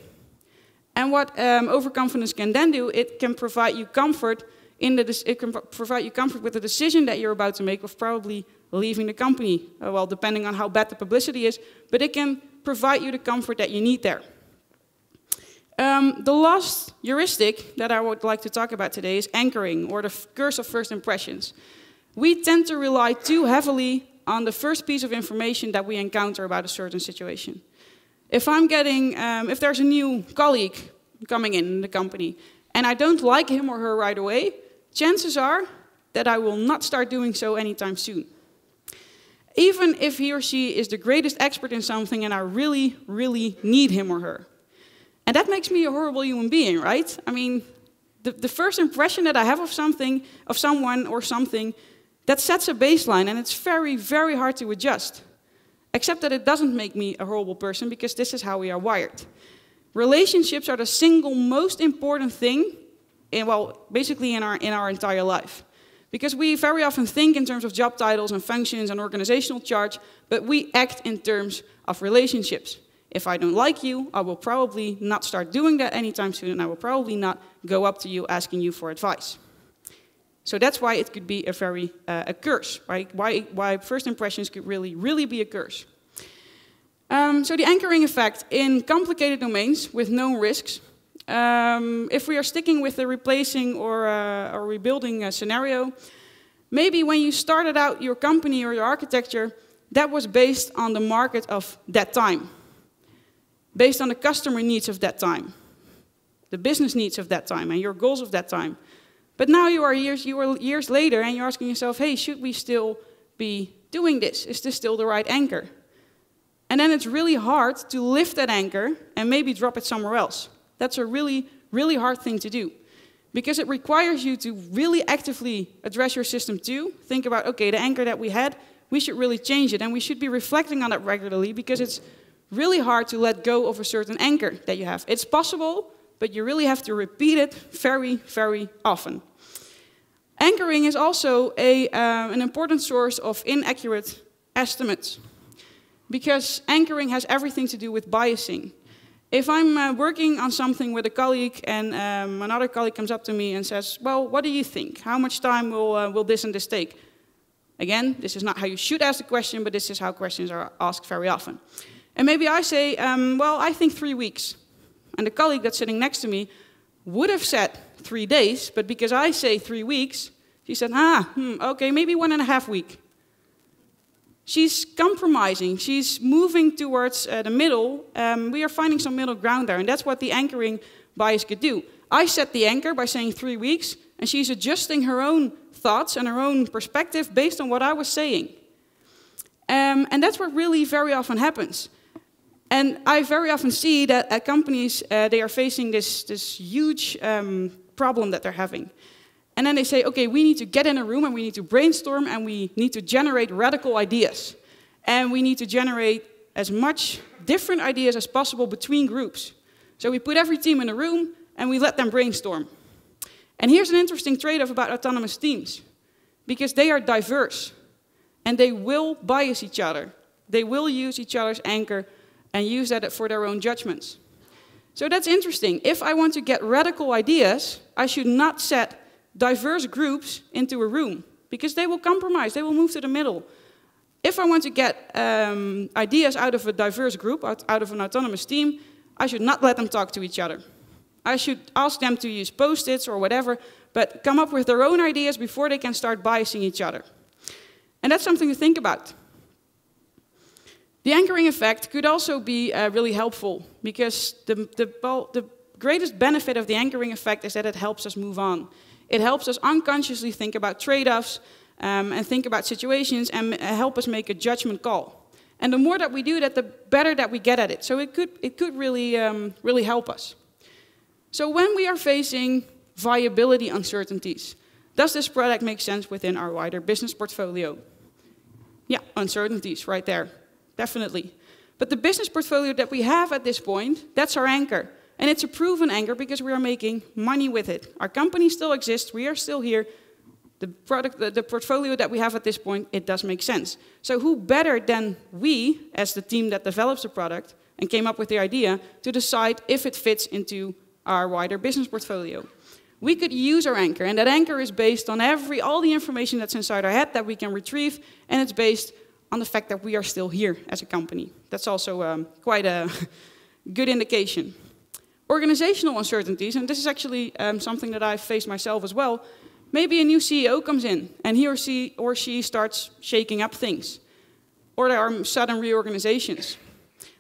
And what overconfidence can then do, it can provide you comfort with the decision that you're about to make of probably leaving the company. Well, depending on how bad the publicity is, but it can provide you the comfort that you need there. The last heuristic that I would like to talk about today is anchoring, or the curse of first impressions. We tend to rely too heavily on the first piece of information that we encounter about a certain situation. If there's a new colleague coming in the company, and I don't like him or her right away, chances are that I will not start doing so anytime soon. Even if he or she is the greatest expert in something and I really, really need him or her. And that makes me a horrible human being, right? I mean, the first impression that I have of something, of someone or something, that sets a baseline, and it's very, very hard to adjust. Except that it doesn't make me a horrible person, because this is how we are wired. Relationships are the single most important thing, basically in our entire life. Because we very often think in terms of job titles and functions and organizational charts, but we act in terms of relationships. If I don't like you, I will probably not start doing that anytime soon, and I will probably not go up to you asking you for advice. So that's why it could be a curse, right? Why first impressions could really, really be a curse. So the anchoring effect in complicated domains with known risks. If we are sticking with the replacing or rebuilding scenario, maybe when you started out your company or your architecture, that was based on the market of that time, based on the customer needs of that time, the business needs of that time, and your goals of that time. But now you are years later, and you're asking yourself, hey, should we still be doing this? Is this still the right anchor? And then it's really hard to lift that anchor and maybe drop it somewhere else. That's a really, really hard thing to do, because it requires you to really actively address your system too. Think about, okay, the anchor that we had, we should really change it, and we should be reflecting on it regularly, because it's really hard to let go of a certain anchor that you have. It's possible, but you really have to repeat it very, very often. Anchoring is also an important source of inaccurate estimates, because anchoring has everything to do with biasing. If I'm working on something with a colleague and another colleague comes up to me and says, well, what do you think? How much time will this and this take? Again, this is not how you should ask the question, but this is how questions are asked very often. And maybe I say, well, I think 3 weeks. And the colleague that's sitting next to me would have said 3 days, but because I say 3 weeks, she said, okay, maybe 1.5 weeks. She's compromising, she's moving towards the middle. We are finding some middle ground there, and that's what the anchoring bias could do. I set the anchor by saying 3 weeks, and she's adjusting her own thoughts and her own perspective based on what I was saying. And that's what really very often happens. And I very often see that at companies, they are facing this huge problem that they're having. And then they say, okay, we need to get in a room and we need to brainstorm and we need to generate radical ideas. And we need to generate as much different ideas as possible between groups. So we put every team in a room and we let them brainstorm. And here's an interesting trade-off about autonomous teams, because they are diverse and they will bias each other. They will use each other's anchor and use that for their own judgments. So that's interesting. If I want to get radical ideas, I should not set diverse groups into a room, because they will compromise, they will move to the middle. If I want to get ideas out of a diverse group, out of an autonomous team, I should not let them talk to each other. I should ask them to use post-its or whatever, but come up with their own ideas before they can start biasing each other. And that's something to think about. The anchoring effect could also be really helpful, because the greatest benefit of the anchoring effect is that it helps us move on. It helps us unconsciously think about trade-offs and think about situations and help us make a judgment call. And the more that we do that, the better that we get at it. So it could really, really help us. So when we are facing viability uncertainties, does this product make sense within our wider business portfolio? Yeah, uncertainties right there, definitely. But the business portfolio that we have at this point, that's our anchor. And it's a proven anchor because we are making money with it. Our company still exists, we are still here. The portfolio that we have at this point, it does make sense. So who better than we, as the team that develops the product and came up with the idea, to decide if it fits into our wider business portfolio? We could use our anchor, and that anchor is based on all the information that's inside our head that we can retrieve, and it's based on the fact that we are still here as a company. That's also quite a good indication. Organizational uncertainties, and this is actually something that I've faced myself as well. Maybe a new CEO comes in, and he or she starts shaking up things. or there are sudden reorganizations.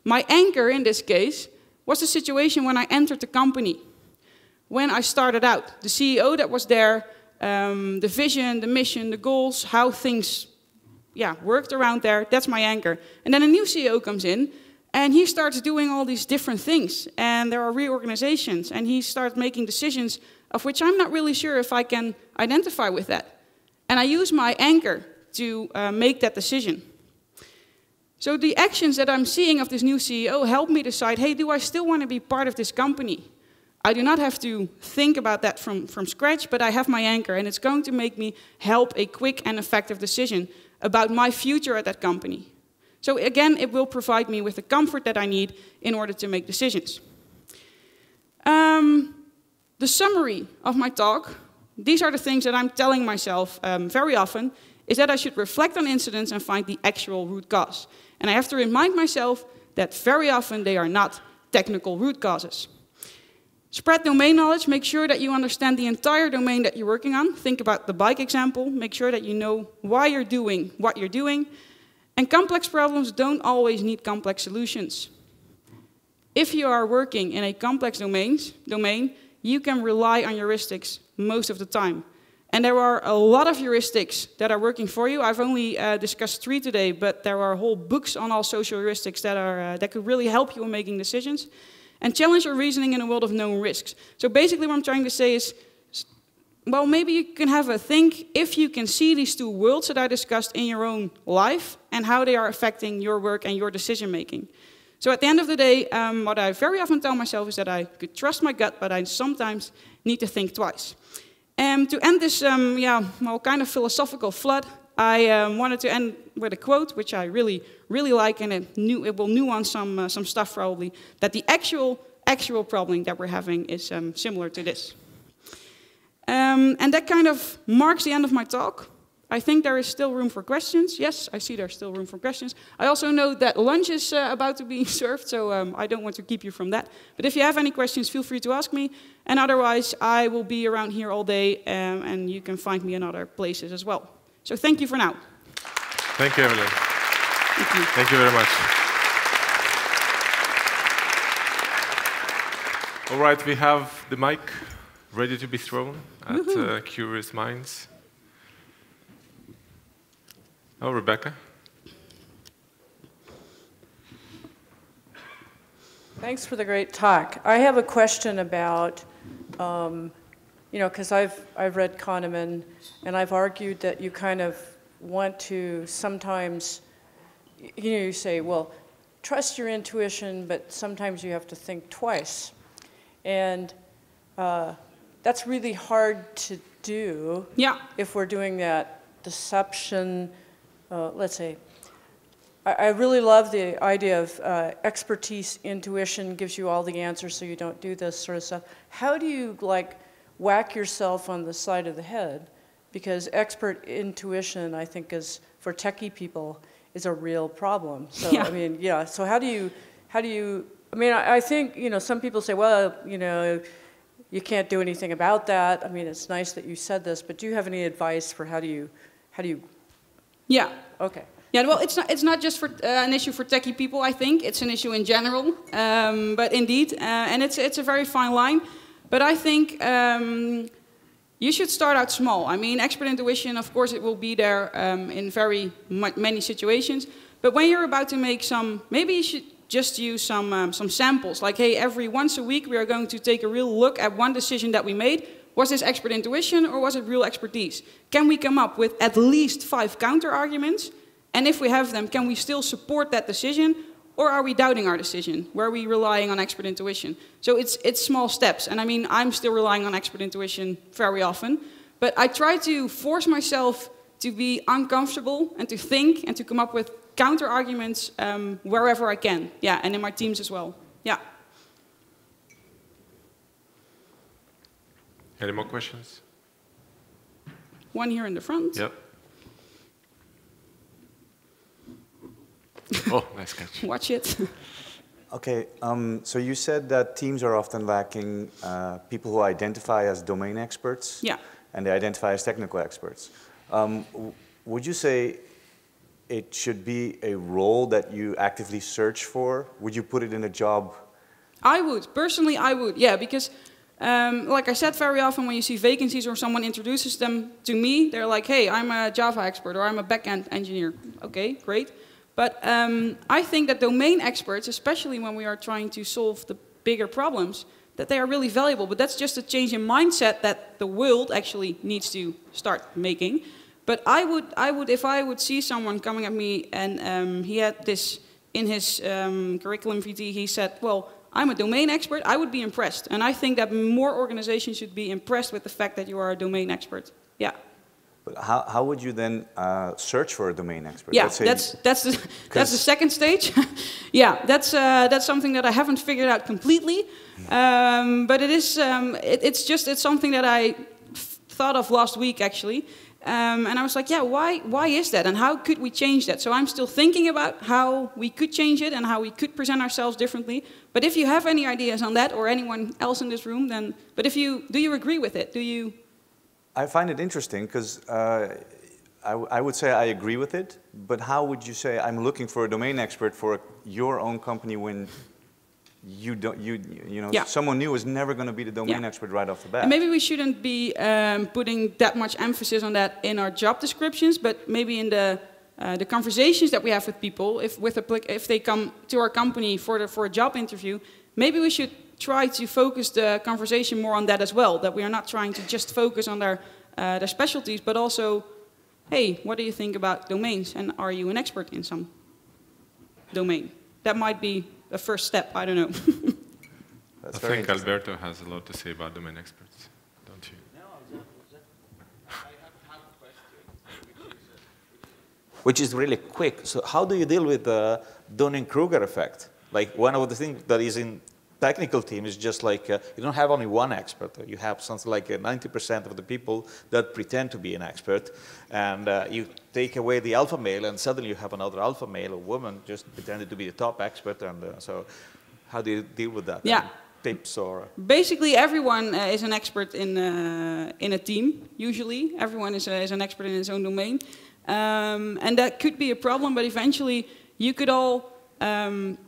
My anchor in this case was the situation when I entered the company. When I started out, the CEO that was there, the vision, the mission, the goals, how things worked around there, that's my anchor. And then a new CEO comes in, and he starts doing all these different things, and there are reorganizations, and he starts making decisions of which I'm not really sure if I can identify with that. And I use my anchor to make that decision. So the actions that I'm seeing of this new CEO help me decide, hey, do I still want to be part of this company? I do not have to think about that from scratch, but I have my anchor, and it's going to make me help a quick and effective decision about my future at that company. So again, it will provide me with the comfort that I need in order to make decisions. The summary of my talk, these are the things that I'm telling myself very often, is that I should reflect on incidents and find the actual root cause. And I have to remind myself that very often they are not technical root causes. Spread domain knowledge, make sure that you understand the entire domain that you're working on. Think about the bike example, make sure that you know why you're doing what you're doing. And complex problems don't always need complex solutions. If you are working in a complex domain, you can rely on heuristics most of the time. And there are a lot of heuristics that are working for you. I've only discussed 3 today, but there are whole books on all social heuristics that could really help you in making decisions. And challenge your reasoning in a world of known risks. So basically what I'm trying to say is, well, maybe you can have a think if you can see these 2 worlds that I discussed in your own life and how they are affecting your work and your decision making. So at the end of the day, what I very often tell myself is that I could trust my gut, but I sometimes need to think twice. To end this kind of philosophical flood, I wanted to end with a quote, which I really, really like, and it will nuance some stuff probably, that the actual problem that we're having is similar to this. And that kind of marks the end of my talk. I think there is still room for questions. Yes, I see there's still room for questions. I also know that lunch is about to be served, so I don't want to keep you from that. But if you have any questions, feel free to ask me. And otherwise, I will be around here all day, and you can find me in other places as well. So thank you for now. Thank you, Evelyn. Thank you. Thank you very much. All right, we have the mic ready to be thrown at curious minds. Oh, Rebecca. Thanks for the great talk. I have a question about, because I've read Kahneman, and I've argued that you kind of want to sometimes, you say, well, trust your intuition, but sometimes you have to think twice. And that's really hard to do if we're doing that deception. Let's say, I really love the idea of expertise, intuition gives you all the answers so you don't do this sort of stuff. How do you whack yourself on the side of the head? Because expert intuition, I think, is for techie people, is a real problem. So I mean, so how do you, I mean, I think, some people say, well, you can't do anything about that. I mean, it's nice that you said this, but do you have any advice for how do you Yeah. Okay. Yeah, well, it's not just for an issue for techie people, I think. It's an issue in general. But indeed, and it's a very fine line. But I think you should start out small. I mean, expert intuition, of course, it will be there in very many situations. But when you're about to make maybe you should just use some samples. Like, hey, every once a week we are going to take a real look at one decision that we made. Was this expert intuition or was it real expertise? Can we come up with at least 5 counter-arguments? And if we have them, can we still support that decision? Or are we doubting our decision? Were we relying on expert intuition? So it's small steps. And I mean, I'm still relying on expert intuition very often. But I try to force myself to be uncomfortable and to think and to come up with counter-arguments wherever I can. Yeah, and in my teams as well. Yeah. Any more questions? One here in the front. Yep. Oh, nice catch. Watch it. Okay, so you said that teams are often lacking people who identify as domain experts. Yeah. And they identify as technical experts. Would you say it should be a role that you actively search for? Would you put it in a job? I would. Personally, I would, yeah, because like I said, very often when you see vacancies or someone introduces them to me, they're like, hey, I'm a Java expert or I'm a backend engineer. Okay, great. But I think that domain experts, especially when we are trying to solve the bigger problems, that they are really valuable. But that's just a change in mindset that the world actually needs to start making. But I would, if I would see someone coming at me and he had this in his curriculum vitae, he said, well, I'm a domain expert, I would be impressed. And I think that more organizations should be impressed with the fact that you are a domain expert. Yeah. But how would you then search for a domain expert? Yeah, that's the second stage. Yeah, that's something that I haven't figured out completely. But it is, it's something that I thought of last week actually. And I was like, yeah, why is that? And how could we change that? So I'm still thinking about how we could change it and how we could present ourselves differently. But if you have any ideas on that, or anyone else in this room, then, but if you, do you agree with it? Do you? I find it interesting because I would say I agree with it, but how would you say I'm looking for a domain expert for your own company when you don't, you know, yeah. Someone new is never going to be the domain expert right off the bat. And maybe we shouldn't be putting that much emphasis on that in our job descriptions, but maybe in the conversations that we have with people, if they come to our company for a job interview, maybe we should try to focus the conversation more on that as well, that we are not trying to just focus on their specialties, but also, hey, what do you think about domains, and are you an expert in some domain? That might be a first step, I don't know. I think Alberto has a lot to say about domain experts, don't you? I have a question, which is really quick. So how do you deal with the Dunning-Kruger effect? Like, one of the things that is in technical team is just like, you don't have only one expert. You have something like 90% of the people that pretend to be an expert. And you take away the alpha male, and suddenly you have another alpha male or woman just pretending to be the top expert. And so how do you deal with that? Yeah. Tips or? Basically, everyone is an expert in a team, usually. Everyone is an expert in his own domain. And that could be a problem, but eventually you could all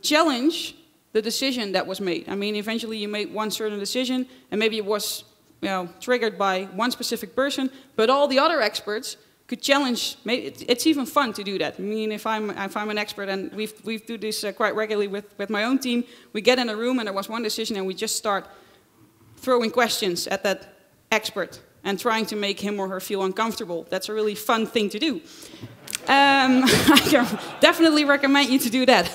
challenge the decision that was made. I mean, eventually you made one certain decision, and maybe it was, you know, triggered by one specific person, but all the other experts could challenge. It's even fun to do that. I mean, if I'm an expert, and we do this quite regularly with my own team, we get in a room and there was one decision, and we just start throwing questions at that expert and trying to make him or her feel uncomfortable. That's a really fun thing to do. I can definitely recommend you to do that.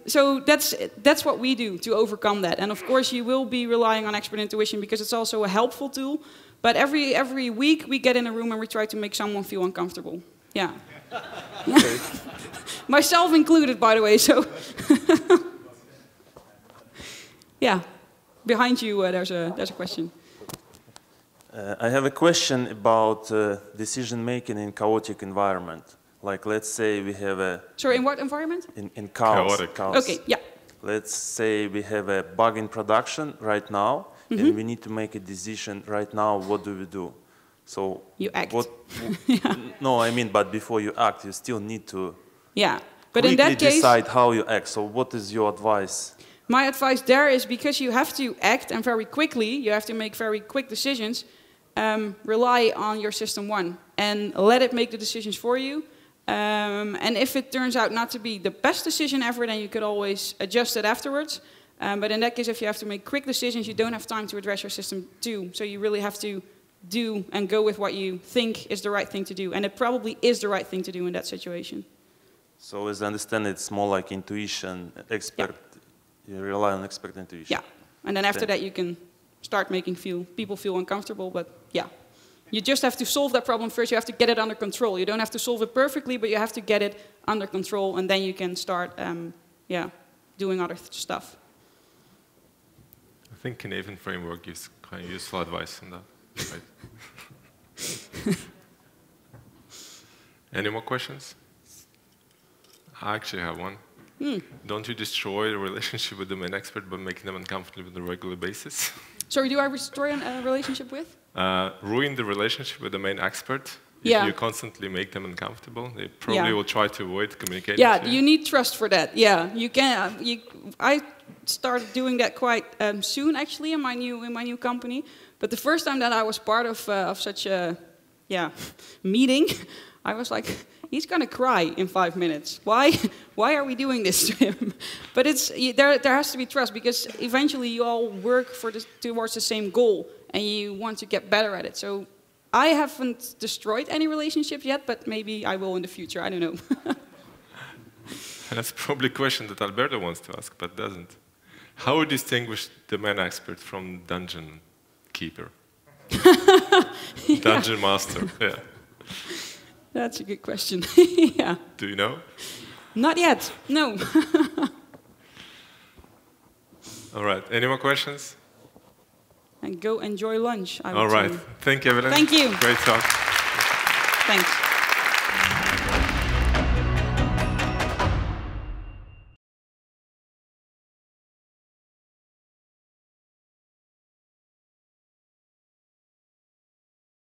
So that's what we do to overcome that. And of course you will be relying on expert intuition because it's also a helpful tool. But every week we get in a room and we try to make someone feel uncomfortable. Yeah. Myself included, by the way, so. Yeah. Behind you there's a question. I have a question about decision making in chaotic environment. Like, let's say we have a... Sorry, in what environment? In chaos. Chaos. Okay, yeah. Let's say we have a bug in production right now, and we need to make a decision right now. What do we do? So you act. Yeah. No, I mean, but before you act, you still need to but in that case, decide how you act. So what is your advice? My advice there is, because you have to act and very quickly, you have to make very quick decisions, rely on your system one and let it make the decisions for you. And if it turns out not to be the best decision ever, then you could always adjust it afterwards. But in that case, if you have to make quick decisions, you don't have time to address your system two. So you really have to do and go with what you think is the right thing to do. And it probably is the right thing to do in that situation. So as I understand, it's more like intuition, expert. Yeah. You rely on expert intuition. Yeah. And then after that, you can start making people feel uncomfortable. But yeah. You just have to solve that problem first. You have to get it under control. You don't have to solve it perfectly, but you have to get it under control, and then you can start, doing other stuff. I think Keynesian framework gives kind of useful advice on that. Right? Any more questions? I actually have one. Don't you destroy the relationship with the domain expert by making them uncomfortable on a regular basis? Sorry, do I destroy a relationship with? Ruin the relationship with the main expert Yeah. If you constantly make them uncomfortable, they probably will try to avoid communicating. Yeah, to you need trust for that. Yeah, you can. I started doing that quite soon, actually, in my new company. But the first time that I was part of such a meeting, I was like, he's gonna cry in 5 minutes. Why? Why are we doing this to him? But there has to be trust, because eventually you all work towards the same goal, and you want to get better at it. So I haven't destroyed any relationships yet, but maybe I will in the future. I don't know. That's probably a question that Alberto wants to ask, but doesn't. How would you distinguish domain expert from dungeon keeper? Dungeon master, yeah. That's a good question. Yeah. Do you know? Not yet, no. All right, any more questions? And go enjoy lunch, I would All right, say. thank you, Evelyn. Thank you. Great talk. Thanks.